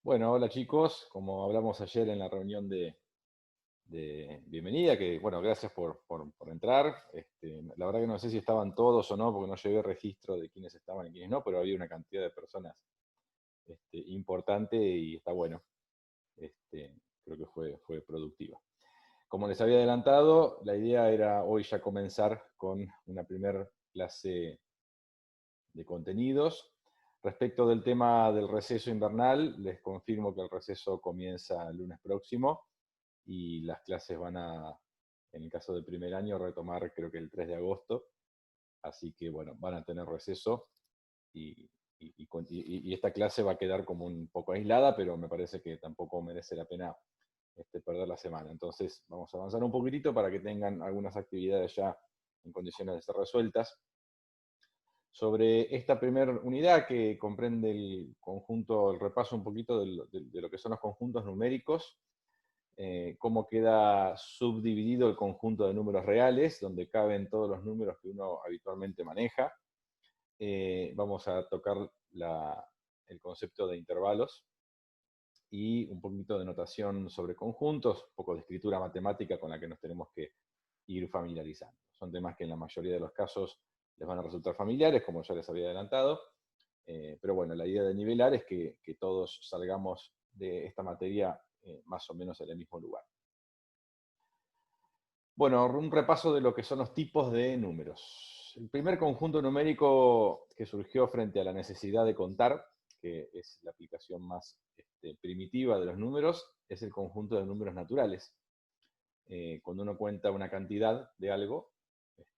Bueno, hola chicos, como hablamos ayer en la reunión de bienvenida, que bueno, gracias por entrar. La verdad que no sé si estaban todos o no, porque no llevé registro de quiénes estaban y quiénes no, pero había una cantidad de personas importante y está bueno. Creo que fue productiva. Como les había adelantado, la idea era hoy ya comenzar con una primera clase de contenidos. Respecto del tema del receso invernal, les confirmo que el receso comienza el lunes próximo y las clases van a, en el caso del primer año, retomar creo que el 3 de agosto. Así que bueno, van a tener receso y esta clase va a quedar como un poco aislada, pero me parece que tampoco merece la pena perder la semana. Entonces vamos a avanzar un poquitito para que tengan algunas actividades ya en condiciones de ser resueltas. Sobre esta primera unidad que comprende el conjunto, el repaso un poquito de lo que son los conjuntos numéricos, cómo queda subdividido el conjunto de números reales, donde caben todos los números que uno habitualmente maneja. Vamos a tocar el concepto de intervalos y un poquito de notación sobre conjuntos, un poco de escritura matemática con la que nos tenemos que ir familiarizando. Son temas que en la mayoría de los casos les van a resultar familiares, como ya les había adelantado, pero bueno, la idea de nivelar es que todos salgamos de esta materia más o menos en el mismo lugar. Bueno, un repaso de lo que son los tipos de números. El primer conjunto numérico que surgió frente a la necesidad de contar, que es la aplicación más primitiva de los números, es el conjunto de números naturales. Cuando uno cuenta una cantidad de algo,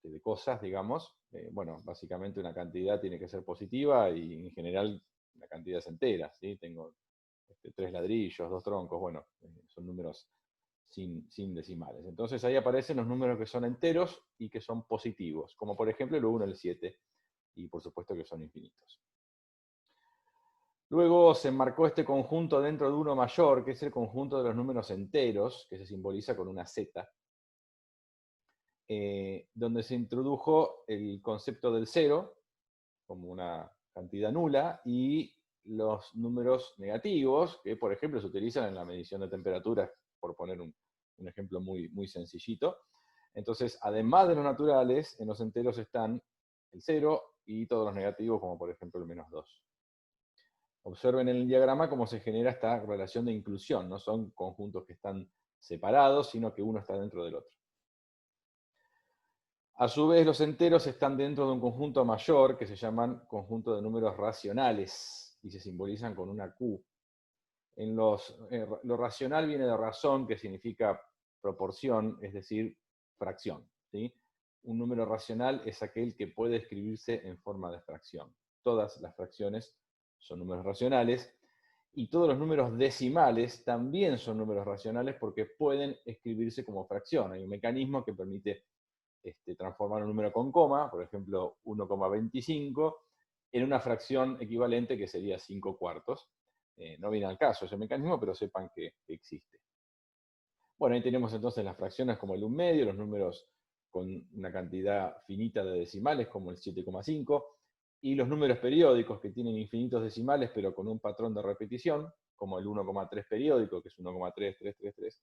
de cosas, digamos, bueno, básicamente una cantidad tiene que ser positiva y en general la cantidad es entera, ¿sí? Tengo 3 ladrillos, 2 troncos, bueno, son números sin decimales. Entonces ahí aparecen los números que son enteros y que son positivos, como por ejemplo el 1, el 7, y por supuesto que son infinitos. Luego se enmarcó este conjunto dentro de uno mayor, que es el conjunto de los números enteros, que se simboliza con una Z, donde se introdujo el concepto del cero como una cantidad nula y los números negativos, que por ejemplo se utilizan en la medición de temperaturas, por poner un ejemplo muy sencillito. Entonces, además de los naturales, en los enteros están el 0 y todos los negativos, como por ejemplo el -2. Observen en el diagrama cómo se genera esta relación de inclusión. No son conjuntos que están separados, sino que uno está dentro del otro. A su vez, los enteros están dentro de un conjunto mayor que se llaman conjunto de números racionales y se simbolizan con una Q. Lo racional viene de razón, que significa proporción, es decir, fracción, ¿sí? Un número racional es aquel que puede escribirse en forma de fracción. Todas las fracciones son números racionales y todos los números decimales también son números racionales porque pueden escribirse como fracción. Hay un mecanismo que permite transformar un número con coma, por ejemplo 1,25, en una fracción equivalente que sería 5 cuartos. No viene al caso ese mecanismo, pero sepan que existe. Bueno, ahí tenemos entonces las fracciones como el 1/2, los números con una cantidad finita de decimales como el 7,5, y los números periódicos que tienen infinitos decimales pero con un patrón de repetición, como el 1,3 periódico, que es 1,3333.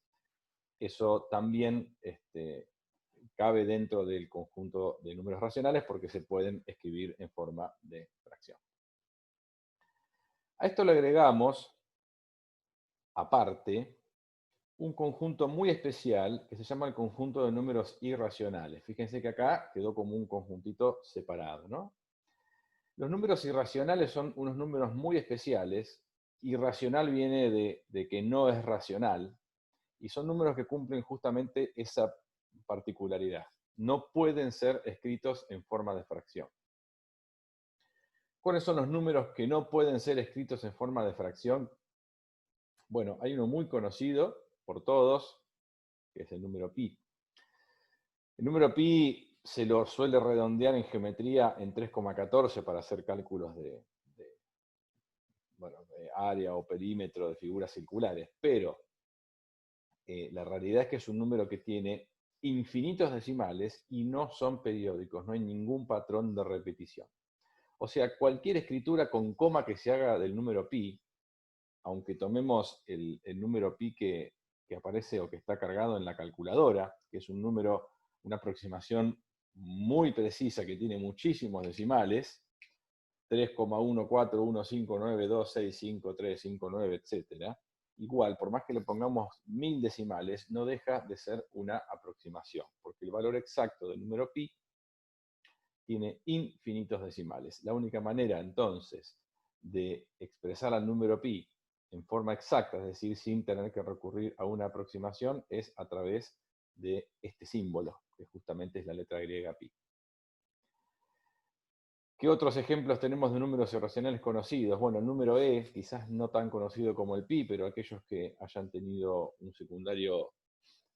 Eso también cabe dentro del conjunto de números racionales porque se pueden escribir en forma de fracción. A esto le agregamos, aparte, un conjunto muy especial que se llama el conjunto de números irracionales. Fíjense que acá quedó como un conjuntito separado, ¿no? Los números irracionales son unos números muy especiales. Irracional viene de que no es racional, y son números que cumplen justamente esa particularidad. No pueden ser escritos en forma de fracción. ¿Cuáles son los números que no pueden ser escritos en forma de fracción? Bueno, hay uno muy conocido por todos, que es el número pi. El número pi se lo suele redondear en geometría en 3,14 para hacer cálculos de área o perímetro de figuras circulares, pero la realidad es que es un número que tiene infinitos decimales y no son periódicos, no hay ningún patrón de repetición. O sea, cualquier escritura con coma que se haga del número pi, aunque tomemos el número pi que aparece o que está cargado en la calculadora, que es un número, una aproximación muy precisa que tiene muchísimos decimales, 3,14159265359, etc. Igual, por más que le pongamos 1000 decimales, no deja de ser una aproximación, porque el valor exacto del número pi tiene infinitos decimales. La única manera, entonces, de expresar al número pi en forma exacta, es decir, sin tener que recurrir a una aproximación, es a través de este símbolo, que justamente es la letra griega pi. ¿Qué otros ejemplos tenemos de números irracionales conocidos? Bueno, el número e, quizás no tan conocido como el pi, pero aquellos que hayan tenido un secundario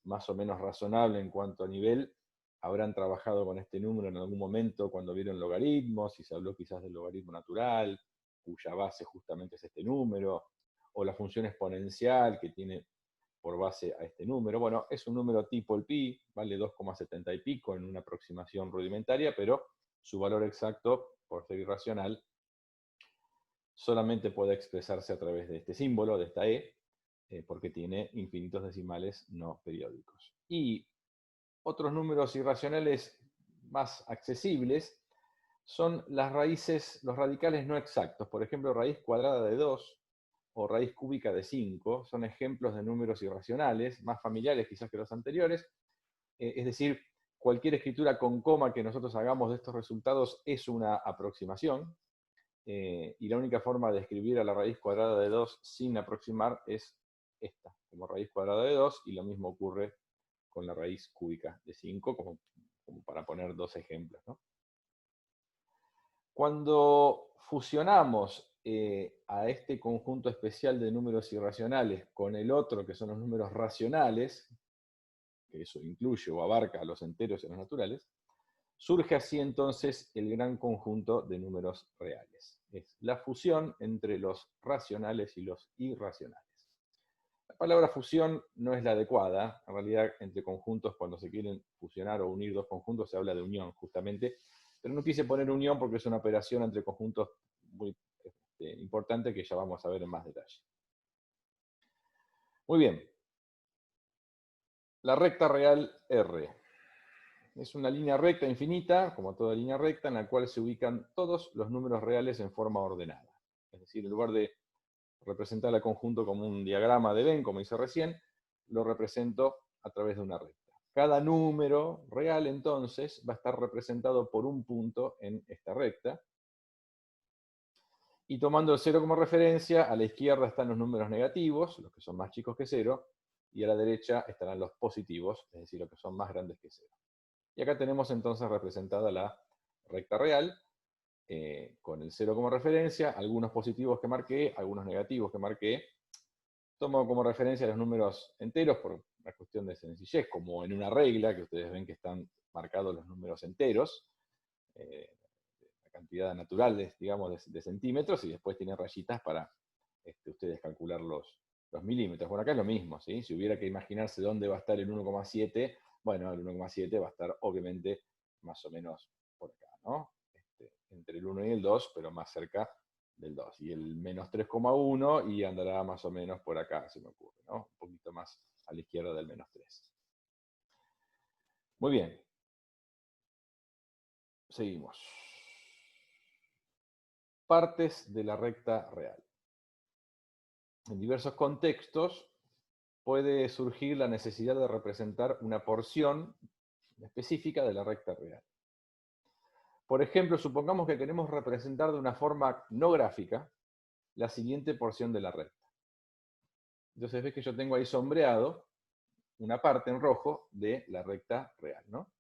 más o menos razonable en cuanto a nivel, habrán trabajado con este número en algún momento cuando vieron logaritmos, y se habló quizás del logaritmo natural, cuya base justamente es este número, o la función exponencial que tiene por base a este número. Bueno, es un número tipo el pi, vale 2,70 y pico en una aproximación rudimentaria, pero su valor exacto, por ser irracional, solamente puede expresarse a través de este símbolo, de esta e, porque tiene infinitos decimales no periódicos. Y otros números irracionales más accesibles son las raíces, los radicales no exactos. Por ejemplo, raíz cuadrada de 2 o raíz cúbica de 5 son ejemplos de números irracionales, más familiares quizás que los anteriores. Es decir, cualquier escritura con coma que nosotros hagamos de estos resultados es una aproximación. Y la única forma de escribir a la raíz cuadrada de 2 sin aproximar es esta, como raíz cuadrada de 2, y lo mismo ocurre con la raíz cúbica de 5, como para poner dos ejemplos, ¿no? Cuando fusionamos a este conjunto especial de números irracionales con el otro, que son los números racionales, que eso incluye o abarca a los enteros y a los naturales, surge así entonces el gran conjunto de números reales. Es la fusión entre los racionales y los irracionales. La palabra fusión no es la adecuada. En realidad, entre conjuntos, cuando se quieren fusionar o unir dos conjuntos, se habla de unión, justamente. Pero no quise poner unión porque es una operación entre conjuntos muy importante que ya vamos a ver en más detalle. Muy bien. La recta real R. Es una línea recta infinita, como toda línea recta, en la cual se ubican todos los números reales en forma ordenada. Es decir, en lugar de representar el conjunto como un diagrama de Venn, como hice recién, lo represento a través de una recta. Cada número real, entonces, va a estar representado por un punto en esta recta. Y tomando el 0 como referencia, a la izquierda están los números negativos, los que son más chicos que 0, y a la derecha estarán los positivos, es decir, los que son más grandes que 0. Y acá tenemos entonces representada la recta real, con el 0 como referencia, algunos positivos que marqué, algunos negativos que marqué. Tomo como referencia los números enteros por una cuestión de sencillez, como en una regla, que ustedes ven que están marcados los números enteros, la cantidad natural, digamos, de centímetros, y después tiene rayitas para ustedes calcular los milímetros. Bueno, acá es lo mismo, ¿sí? Si hubiera que imaginarse dónde va a estar el 1,7, bueno, el 1,7 va a estar obviamente más o menos por acá, ¿no? Entre el 1 y el 2, pero más cerca del 2. Y el menos 3,1 y andará más o menos por acá, se me ocurre, ¿no? Un poquito más a la izquierda del menos 3. Muy bien. Seguimos. Partes de la recta real. En diversos contextos puede surgir la necesidad de representar una porción específica de la recta real. Por ejemplo, supongamos que queremos representar de una forma no gráfica la siguiente porción de la recta. Entonces ves que yo tengo ahí sombreado una parte en rojo de la recta real, ¿no?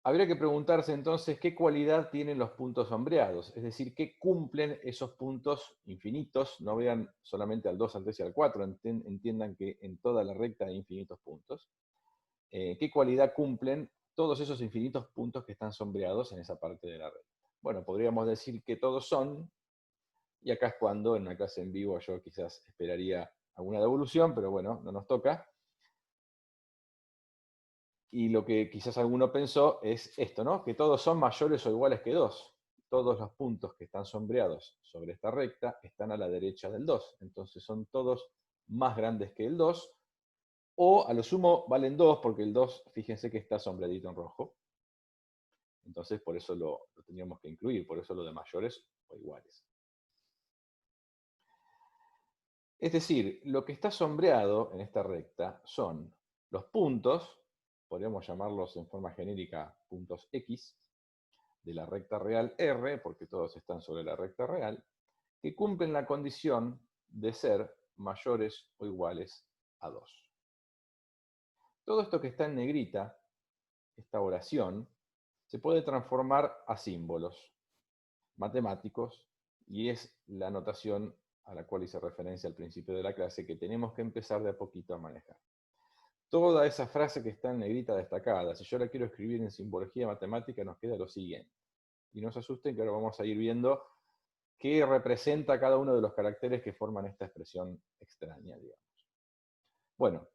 Habría que preguntarse entonces qué cualidad tienen los puntos sombreados, es decir, qué cumplen esos puntos infinitos. No vean solamente al 2, al 3 y al 4, entiendan que en toda la recta hay infinitos puntos. ¿Qué cualidad cumplen todos esos infinitos puntos que están sombreados en esa parte de la recta? Bueno, podríamos decir que todos son, y acá es cuando en una clase en vivo yo quizás esperaría alguna devolución, pero bueno, no nos toca. Y lo que quizás alguno pensó es esto, ¿no? Que todos son mayores o iguales que 2. todos los puntos que están sombreados sobre esta recta están a la derecha del 2. Entonces son todos más grandes que el 2, o a lo sumo valen 2, porque el 2, fíjense que está sombreadito en rojo. Entonces por eso lo teníamos que incluir, por eso lo de mayores o iguales. Es decir, lo que está sombreado en esta recta son los puntos, podríamos llamarlos en forma genérica puntos X, de la recta real R, porque todos están sobre la recta real, que cumplen la condición de ser mayores o iguales a 2. Todo esto que está en negrita, esta oración, se puede transformar a símbolos matemáticos, y es la notación a la cual hice referencia al principio de la clase, que tenemos que empezar de a poquito a manejar. Toda esa frase que está en negrita destacada, si yo la quiero escribir en simbología matemática, nos queda lo siguiente. Y no se asusten que ahora vamos a ir viendo qué representa cada uno de los caracteres que forman esta expresión extraña, digamos. Bueno,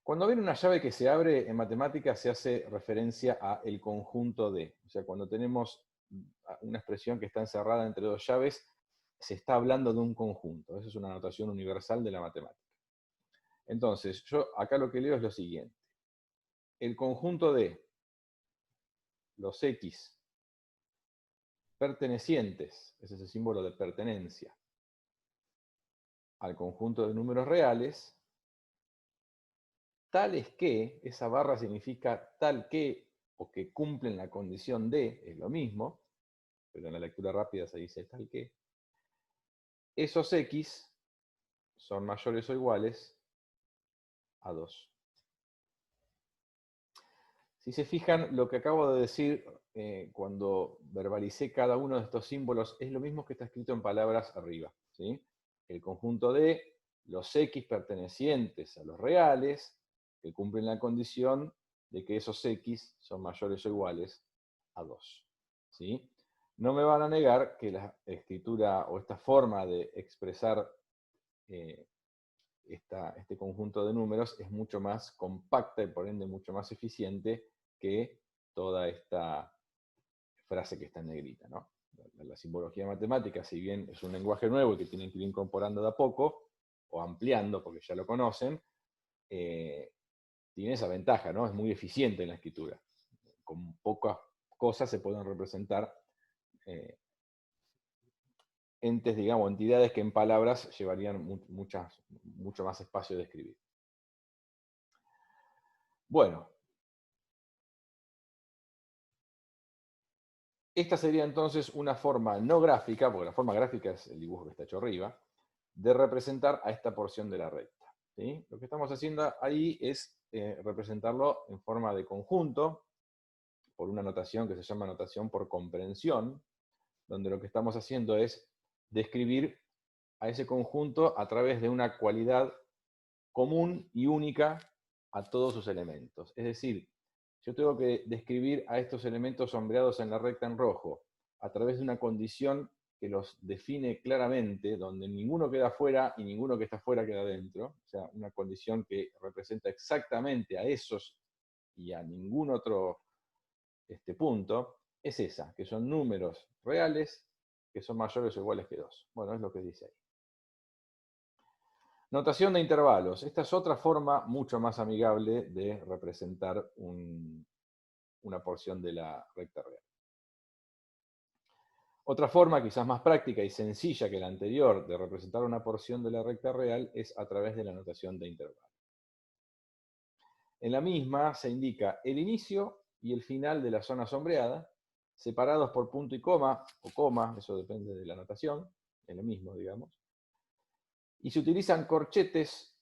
cuando ven una llave que se abre en matemáticas se hace referencia a el conjunto de. O sea, cuando tenemos una expresión que está encerrada entre dos llaves, se está hablando de un conjunto. Esa es una notación universal de la matemática. Entonces, yo acá lo que leo es lo siguiente. El conjunto de los X pertenecientes, ese es el símbolo de pertenencia, al conjunto de números reales, tales que, esa barra significa tal que, o que cumplen la condición de, es lo mismo, pero en la lectura rápida se dice tal que, esos X son mayores o iguales a 2. Si se fijan, lo que acabo de decir cuando verbalicé cada uno de estos símbolos es lo mismo que está escrito en palabras arriba, ¿sí? El conjunto de los X pertenecientes a los reales, que cumplen la condición de que esos X son mayores o iguales a 2. ¿Sí? No me van a negar que la escritura o esta forma de expresar este conjunto de números es mucho más compacta y por ende mucho más eficiente que toda esta frase que está en negrita, ¿no? La simbología matemática, si bien es un lenguaje nuevo y que tienen que ir incorporando de a poco, o ampliando, porque ya lo conocen, tiene esa ventaja, ¿no? Es muy eficiente en la escritura. Con pocas cosas se pueden representar entes, digamos, entidades que en palabras llevarían mucho más espacio de escribir. Bueno, esta sería entonces una forma no gráfica, porque la forma gráfica es el dibujo que está hecho arriba, de representar a esta porción de la recta. ¿Sí? Lo que estamos haciendo ahí es representarlo en forma de conjunto, por una notación que se llama notación por comprensión, donde lo que estamos haciendo es describir a ese conjunto a través de una cualidad común y única a todos sus elementos. Es decir, yo tengo que describir a estos elementos sombreados en la recta en rojo a través de una condición que los define claramente, donde ninguno queda fuera y ninguno que está fuera queda dentro. O sea, una condición que representa exactamente a esos y a ningún otro punto, es esa, que son números reales que son mayores o iguales que 2. Bueno, es lo que dice ahí. Notación de intervalos. Esta es otra forma mucho más amigable de representar una porción de la recta real. Otra forma, quizás más práctica y sencilla que la anterior, de representar una porción de la recta real es a través de la notación de intervalos. En la misma se indica el inicio y el final de la zona sombreada, separados por punto y coma, o coma, eso depende de la notación, es lo mismo, digamos. Y se utilizan corchetes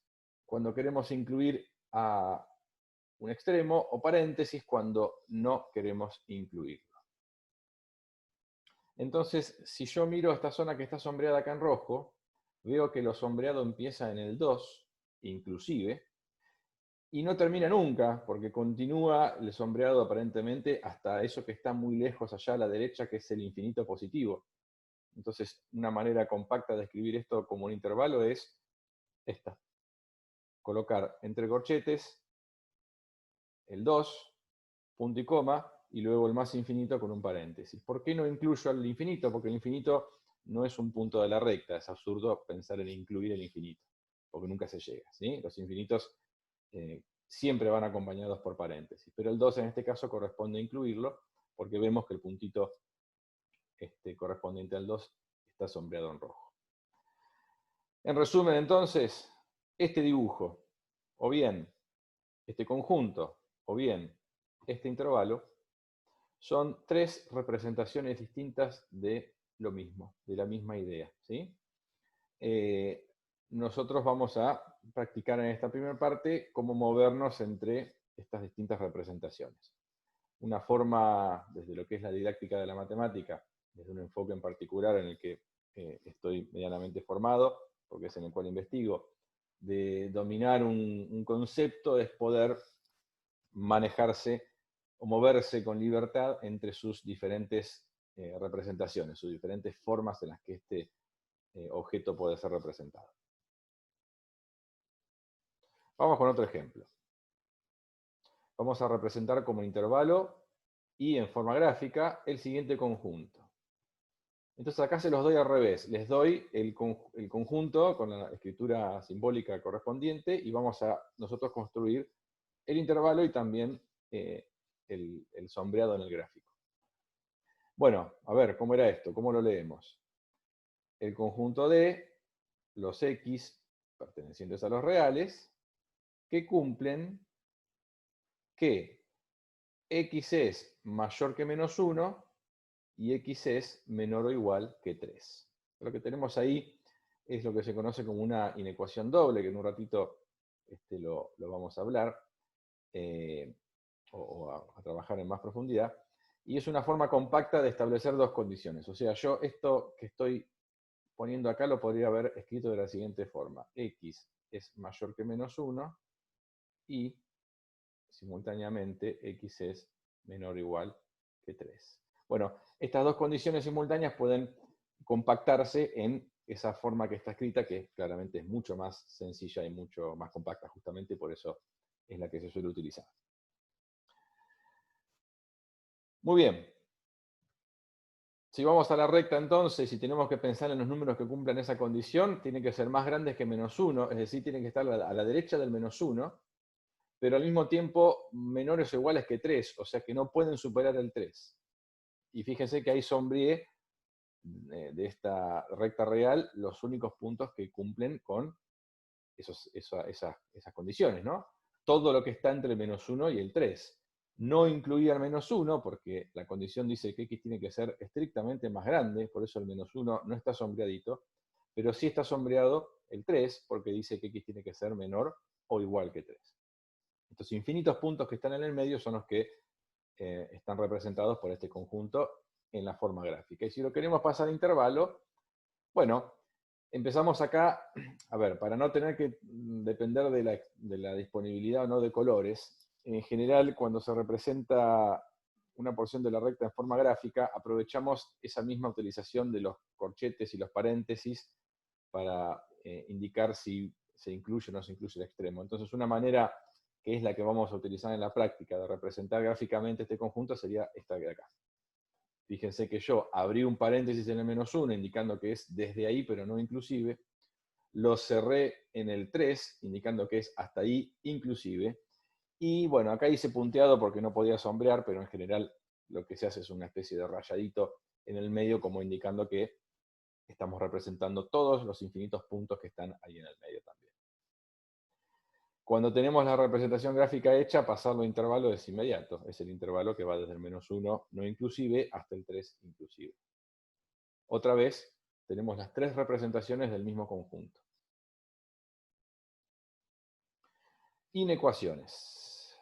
cuando queremos incluir a un extremo, o paréntesis cuando no queremos incluirlo. Entonces, si yo miro esta zona que está sombreada acá en rojo, veo que lo sombreado empieza en el 2, inclusive, y no termina nunca, porque continúa el sombreado aparentemente hasta eso que está muy lejos allá a la derecha, que es el infinito positivo. Entonces, una manera compacta de escribir esto como un intervalo es esta. Colocar entre corchetes el 2, punto y coma, y luego el más infinito con un paréntesis. ¿Por qué no incluyo al infinito? Porque el infinito no es un punto de la recta, es absurdo pensar en incluir el infinito, porque nunca se llega, ¿sí? Los infinitos siempre van acompañados por paréntesis, pero el 2 en este caso corresponde a incluirlo, porque vemos que el puntito correspondiente al 2 está sombreado en rojo. En resumen, entonces, este dibujo, o bien este conjunto, o bien este intervalo, son tres representaciones distintas de lo mismo, de la misma idea, ¿sí? Nosotros vamos a practicar en esta primera parte cómo movernos entre estas distintas representaciones. Una forma, desde lo que es la didáctica de la matemática, desde un enfoque en particular en el que estoy medianamente formado, porque es en el cual investigo, de dominar un concepto es poder manejarse o moverse con libertad entre sus diferentes representaciones, sus diferentes formas en las que este objeto puede ser representado. Vamos con otro ejemplo. Vamos a representar como intervalo y en forma gráfica el siguiente conjunto. Entonces acá se los doy al revés. Les doy el conjunto con la escritura simbólica correspondiente y vamos a nosotros construir el intervalo y también el sombreado en el gráfico. Bueno, a ver, ¿cómo era esto? ¿Cómo lo leemos? El conjunto de los x pertenecientes a los reales que cumplen que x es mayor que menos 1 y x es menor o igual que 3. Lo que tenemos ahí es lo que se conoce como una inecuación doble, que en un ratito lo vamos a hablar, o a trabajar en más profundidad, y es una forma compacta de establecer dos condiciones. O sea, yo esto que estoy poniendo acá lo podría haber escrito de la siguiente forma. X es mayor que menos 1 y simultáneamente x es menor o igual que 3. Bueno, estas dos condiciones simultáneas pueden compactarse en esa forma que está escrita, que claramente es mucho más sencilla y mucho más compacta, justamente por eso es la que se suele utilizar. Muy bien. Si vamos a la recta entonces, y tenemos que pensar en los números que cumplan esa condición, tienen que ser más grandes que menos 1, es decir, tienen que estar a la derecha del menos 1, pero al mismo tiempo menores o iguales que 3, o sea que no pueden superar el 3. Y fíjense que ahí sombreé de esta recta real los únicos puntos que cumplen con esas condiciones, ¿no? Todo lo que está entre el menos 1 y el 3. No incluía el menos 1 porque la condición dice que x tiene que ser estrictamente más grande, por eso el menos 1 no está sombreadito, pero sí está sombreado el 3 porque dice que x tiene que ser menor o igual que 3. Estos infinitos puntos que están en el medio son los que están representados por este conjunto en la forma gráfica. Y si lo queremos pasar a intervalo, bueno, empezamos acá, a ver, para no tener que depender de la disponibilidad o no de colores, en general cuando se representa una porción de la recta en forma gráfica, aprovechamos esa misma utilización de los corchetes y los paréntesis para indicar si se incluye o no se incluye el extremo. Entonces una manera que es la que vamos a utilizar en la práctica de representar gráficamente este conjunto sería esta de acá. Fíjense que yo abrí un paréntesis en el menos 1, indicando que es desde ahí, pero no inclusive. Lo cerré en el 3, indicando que es hasta ahí inclusive. Y bueno, acá hice punteado porque no podía sombrear, pero en general lo que se hace es una especie de rayadito en el medio, como indicando que estamos representando todos los infinitos puntos que están ahí en el medio también. Cuando tenemos la representación gráfica hecha, pasarlo a intervalo es inmediato. Es el intervalo que va desde el menos 1 no inclusive hasta el 3 inclusive. Otra vez, tenemos las tres representaciones del mismo conjunto. Inecuaciones.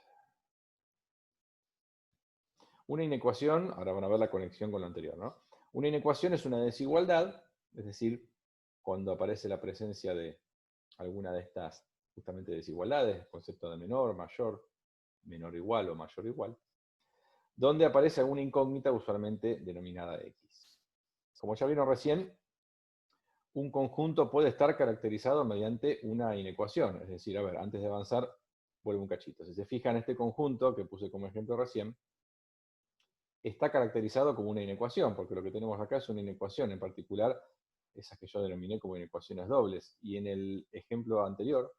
Una inecuación, ahora van a ver la conexión con lo anterior, ¿no? Una inecuación es una desigualdad, es decir, cuando aparece la presencia de alguna de estas justamente desigualdades, concepto de menor, mayor, menor igual o mayor igual, donde aparece alguna incógnita usualmente denominada x. Como ya vieron recién, un conjunto puede estar caracterizado mediante una inecuación. Es decir, a ver, antes de avanzar, vuelvo un cachito. Si se fijan, este conjunto que puse como ejemplo recién, está caracterizado como una inecuación, porque lo que tenemos acá es una inecuación, en particular esas que yo denominé como inecuaciones dobles. Y en el ejemplo anterior,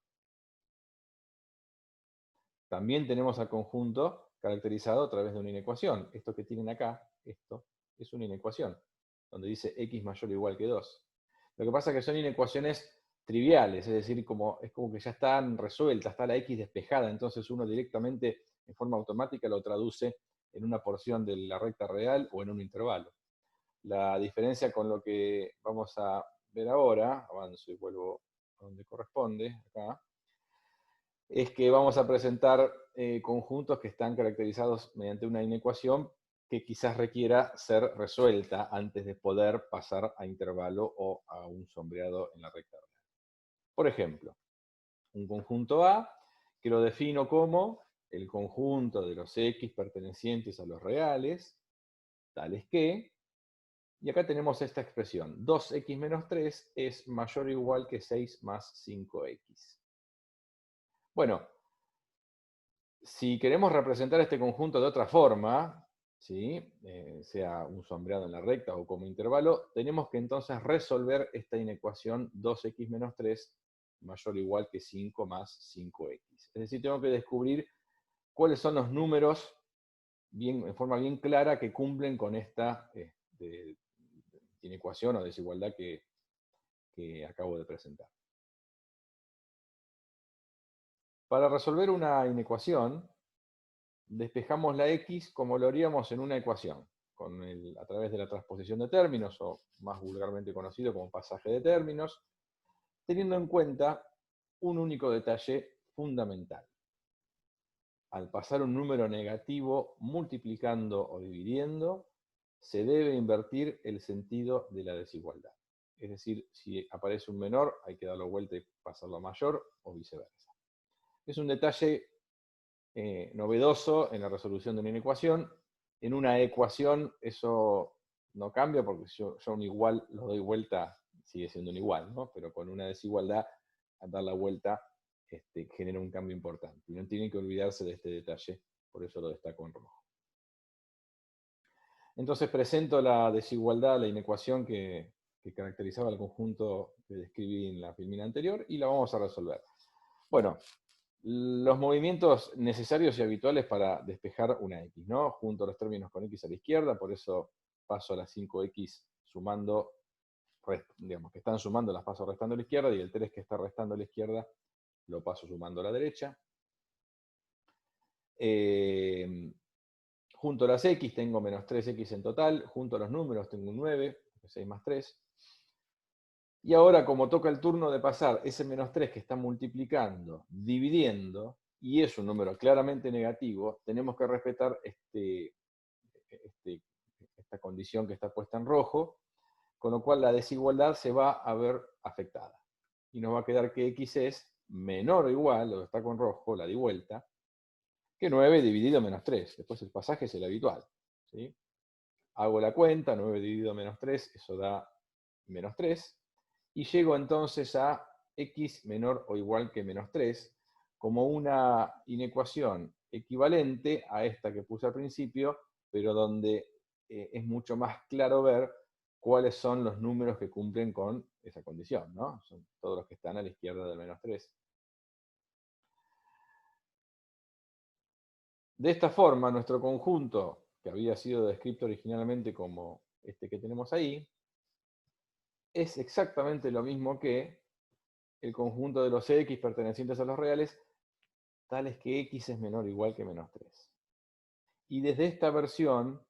también tenemos al conjunto caracterizado a través de una inecuación. Esto que tienen acá, esto, es una inecuación, donde dice x mayor o igual que 2. Lo que pasa es que son inecuaciones triviales, es decir, es como que ya están resueltas, está la x despejada, entonces uno directamente, en forma automática, lo traduce en una porción de la recta real o en un intervalo. La diferencia con lo que vamos a ver ahora, avanzo y vuelvo a donde corresponde, acá, es que vamos a presentar conjuntos que están caracterizados mediante una inecuación que quizás requiera ser resuelta antes de poder pasar a intervalo o a un sombreado en la recta real. Por ejemplo, un conjunto A que lo defino como el conjunto de los x pertenecientes a los reales, tales que, y acá tenemos esta expresión, 2x menos 3 es mayor o igual que 6 más 5x. Bueno, si queremos representar este conjunto de otra forma, ¿sí? Sea un sombreado en la recta o como intervalo, tenemos que entonces resolver esta inecuación 2x menos 3 mayor o igual que 5 más 5x. Es decir, tengo que descubrir cuáles son los números en forma bien clara que cumplen con esta inecuación o desigualdad que acabo de presentar. Para resolver una inecuación, despejamos la x como lo haríamos en una ecuación, a través de la transposición de términos, o más vulgarmente conocido como pasaje de términos, teniendo en cuenta un único detalle fundamental. Al pasar un número negativo multiplicando o dividiendo, se debe invertir el sentido de la desigualdad. Es decir, si aparece un menor, hay que darlo vuelta y pasarlo a mayor, o viceversa. Es un detalle novedoso en la resolución de una inecuación. En una ecuación eso no cambia, porque yo un igual lo doy vuelta, sigue siendo un igual, ¿no? Pero con una desigualdad, al dar la vuelta, genera un cambio importante. Y no tienen que olvidarse de este detalle, por eso lo destaco en rojo. Entonces presento la desigualdad, la inecuación que caracterizaba el conjunto que describí en la filmina anterior, y la vamos a resolver. Bueno, los movimientos necesarios y habituales para despejar una x, ¿no? Junto a los términos con x a la izquierda, por eso paso a las 5x sumando, digamos, que están sumando, las paso restando a la izquierda, y el 3 que está restando a la izquierda lo paso sumando a la derecha. Junto a las x tengo menos 3x en total, junto a los números tengo un 9, 6 más 3. Y ahora, como toca el turno de pasar ese menos 3 que está multiplicando, dividiendo, y es un número claramente negativo, tenemos que respetar esta condición que está puesta en rojo, con lo cual la desigualdad se va a ver afectada. Y nos va a quedar que x es menor o igual, lo que está con rojo, la di vuelta, que 9 dividido menos 3. Después el pasaje es el habitual, ¿sí? Hago la cuenta, 9 dividido menos 3, eso da menos 3. Y llego entonces a x menor o igual que menos 3, como una inecuación equivalente a esta que puse al principio, pero donde es mucho más claro ver cuáles son los números que cumplen con esa condición, ¿no? Son todos los que están a la izquierda del menos 3. De esta forma, nuestro conjunto, que había sido descrito originalmente como este que tenemos ahí, es exactamente lo mismo que el conjunto de los x pertenecientes a los reales, tales que x es menor o igual que menos 3. Y desde esta versión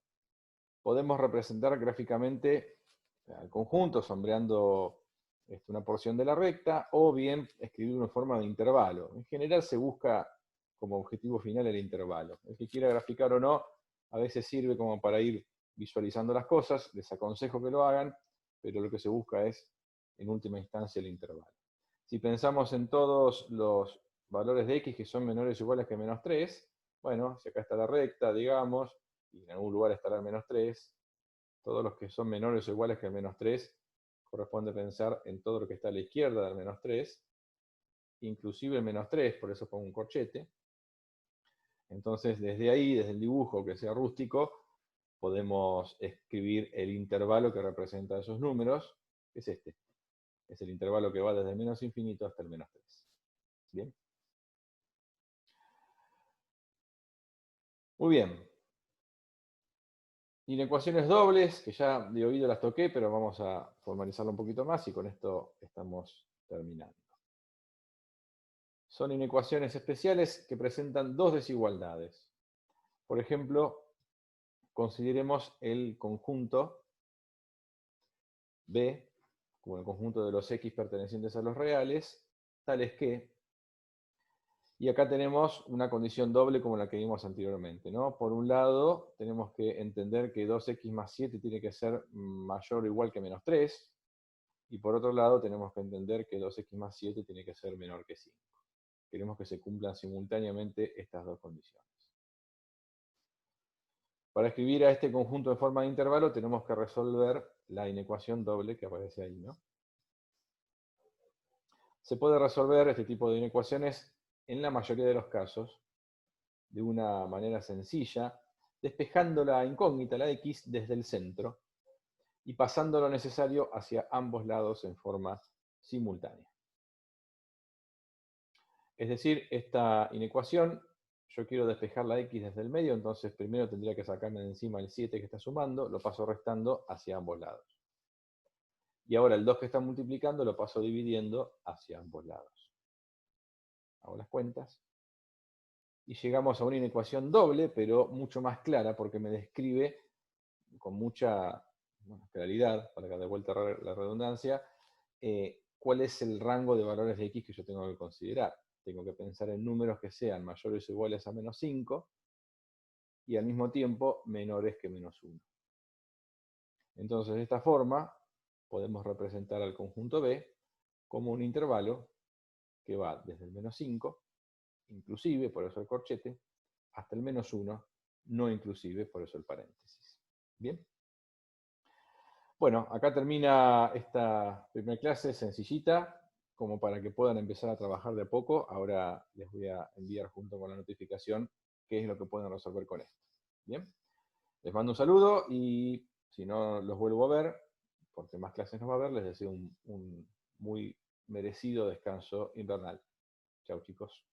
podemos representar gráficamente el conjunto, sombreando una porción de la recta, o bien escribir una forma de intervalo. En general se busca como objetivo final el intervalo. El que quiera graficar o no, a veces sirve como para ir visualizando las cosas, les aconsejo que lo hagan, pero lo que se busca es, en última instancia, el intervalo. Si pensamos en todos los valores de x que son menores o iguales que menos 3, bueno, si acá está la recta, digamos, y en algún lugar estará el menos 3, todos los que son menores o iguales que el menos 3, corresponde pensar en todo lo que está a la izquierda del menos 3, inclusive el menos 3, por eso pongo un corchete. Entonces, desde ahí, desde el dibujo que sea rústico, podemos escribir el intervalo que representa esos números, que es este. Es el intervalo que va desde el menos infinito hasta el menos 3. ¿Bien? Muy bien. Inecuaciones dobles, que ya de oído las toqué, pero vamos a formalizarlo un poquito más y con esto estamos terminando. Son inecuaciones especiales que presentan dos desigualdades. Por ejemplo, consideremos el conjunto B, como el conjunto de los X pertenecientes a los reales, tales que, y acá tenemos una condición doble como la que vimos anteriormente, ¿no? Por un lado, tenemos que entender que 2x más 7 tiene que ser mayor o igual que menos 3, y por otro lado tenemos que entender que 2x más 7 tiene que ser menor que 5. Queremos que se cumplan simultáneamente estas dos condiciones. Para escribir a este conjunto en forma de intervalo tenemos que resolver la inecuación doble que aparece ahí, ¿no? Se puede resolver este tipo de inecuaciones en la mayoría de los casos de una manera sencilla, despejando la incógnita, la x, desde el centro y pasando lo necesario hacia ambos lados en forma simultánea. Es decir, esta inecuación, yo quiero despejar la x desde el medio, entonces primero tendría que sacarme de encima el 7 que está sumando, lo paso restando hacia ambos lados. Y ahora el 2 que está multiplicando lo paso dividiendo hacia ambos lados. Hago las cuentas. Y llegamos a una inecuación doble, pero mucho más clara, porque me describe con mucha claridad, para que de vuelta la redundancia, cuál es el rango de valores de x que yo tengo que considerar. Tengo que pensar en números que sean mayores o iguales a menos 5 y al mismo tiempo menores que menos 1. Entonces, de esta forma, podemos representar al conjunto B como un intervalo que va desde el menos 5, inclusive, por eso el corchete, hasta el menos 1, no inclusive, por eso el paréntesis. ¿Bien? Bueno, acá termina esta primera clase sencillita, como para que puedan empezar a trabajar de a poco. Ahora les voy a enviar junto con la notificación qué es lo que pueden resolver con esto. ¿Bien? Les mando un saludo y si no los vuelvo a ver, porque más clases no va a haber, les deseo un muy merecido descanso invernal. Chao, chicos.